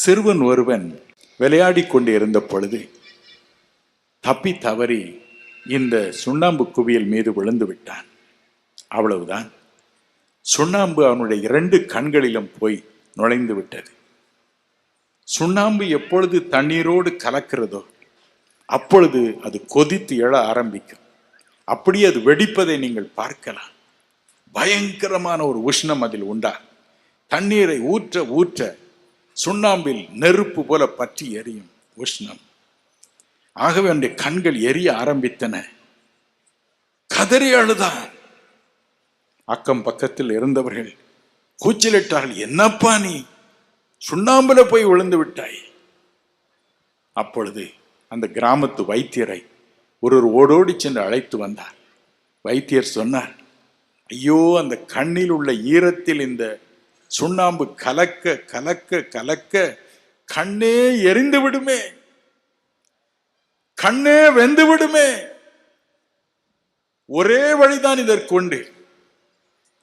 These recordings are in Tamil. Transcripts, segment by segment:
சிறுவன் ஒருவன் விளையாடி கொண்டு இருந்த பொழுது தப்பி தவறி இந்த சுண்ணாம்பு குவியல் மீது விழுந்து விட்டான். அவ்வளவுதான். சுண்ணாம்பு அவனுடைய 2 கண்களிலும் போய் நுழைந்து விட்டது. சுண்ணாம்பு எப்பொழுது தண்ணீரோடு கலக்கிறதோ அப்பொழுது அது கொதித்து எழ ஆரம்பிக்கும். அப்படியே அது வெடிப்பதை நீங்கள் பார்க்கலாம். பயங்கரமான ஒரு உஷ்ணம் அதில் உண்டா. தண்ணீரை ஊற்ற ஊற்ற சுண்ணாம்பில் நெருப்பு போல பற்றி எரியும் உஷ்ணம். ஆகவே அவனுடைய கண்கள் எரிய ஆரம்பித்தன. கதறி அழுதான். அக்கம் பக்கத்தில் இருந்தவர்கள் கூச்சலிட்டார்கள், என்னப்பா நீ சுண்ணாம்புல போய் விழுந்து விட்டாய். அப்பொழுது அந்த கிராமத்து வைத்தியரை ஒருவர் ஓடோடி சென்று அழைத்து வந்தார். வைத்தியர் சொன்னார், ஐயோ, அந்த கண்ணில் உள்ள ஈரத்தில் இந்த சுண்ணாம்பு கலக்க கலக்க கலக்க கண்ணே எரிந்து விடுமே, கண்ணே வெந்து விடுமே. ஒரே வழிதான் இதற்கு உண்டு.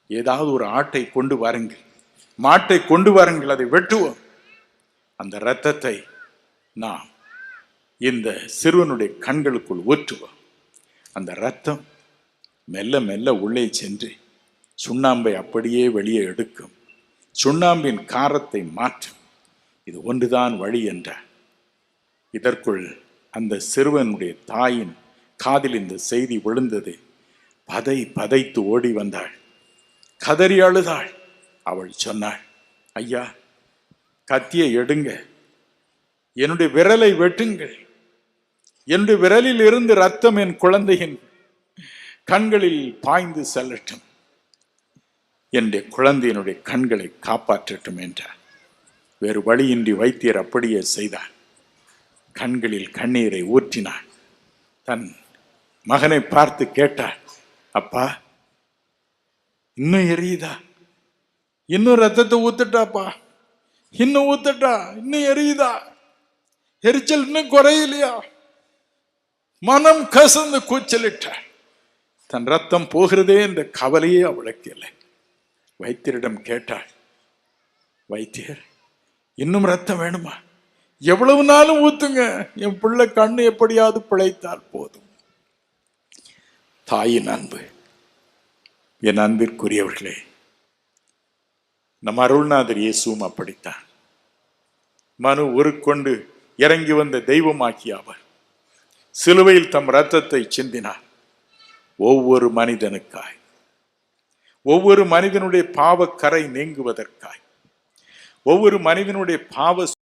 ஏதாவது ஒரு ஆட்டை கொண்டு வாருங்கள், மாட்டை கொண்டு வாருங்கள், அதை வெட்டுவோம். அந்த இரத்தத்தை நாம் இந்த சிறுவனுடைய கண்களுக்குள் ஊற்றுவோம். அந்த இரத்தம் மெல்ல மெல்ல உள்ளே சென்று சுண்ணாம்பை அப்படியே வெளியே எடுக்கும். சுண்ணாம்பின் காரத்தை மாற்றும். இது ஒன்றுதான் வழி என்றார். இதற்குள் அந்த சிறுவனுடைய தாயின் காதில் இந்த செய்தி விழுந்தது. பதைத்து ஓடி வந்தாள். கதறி அழுதாள். அவள் சொன்னாள், ஐயா, கத்தியை எடுங்க, என்னுடைய விரலை வெட்டுங்கள், என்னுடைய விரலில் இருந்து ரத்தம் என் குழந்தையின் கண்களில் பாய்ந்து செல்லட்டும், என்னுடைய குழந்தையினுடைய கண்களை காப்பாற்றட்டும் என்றார். வேறு வழியின்றி வைத்தியர் அப்படியே செய்தார். கண்களில் கண்ணீரை ஊற்றினார். தன் மகனை பார்த்து கேட்டார், அப்பா, இன்னும் எரியுதா? இன்னும் ரத்தத்தை ஊத்துட்டாப்பா, இன்னும் ஊத்துட்டா, இன்னும் எரியுதா? எரிச்சல் இன்னும் குறையிலையா? மனம் கசந்து கூச்சலிட்டார். தன் ரத்தம் போகிறதே என்ற கவலையே அவளுக்கு இல்லை. வைத்தியரிடம் கேட்டாள், வைத்தியர், இன்னும் ரத்தம் வேணுமா? எவ்வளவு நாளும் ஊத்துங்க, என் பிள்ளை கண்ணு எப்படியாவது பிழைத்தால் போதும். தாயின் அன்பு. என் அன்பிற்குரியவர்களே, நம் அருள்நாதர் இயேசுவும் அப்படித்தான். மனு உருக்கொண்டு இறங்கி வந்த தெய்வமாக்கிய அவர் சிலுவையில் தம் இரத்தத்தை சிந்தினார். ஒவ்வொரு மனிதனுக்காய், ஒவ்வொரு மனிதனுடைய பாவக்கரை நீங்குவதற்காய், ஒவ்வொரு மனிதனுடைய பாவ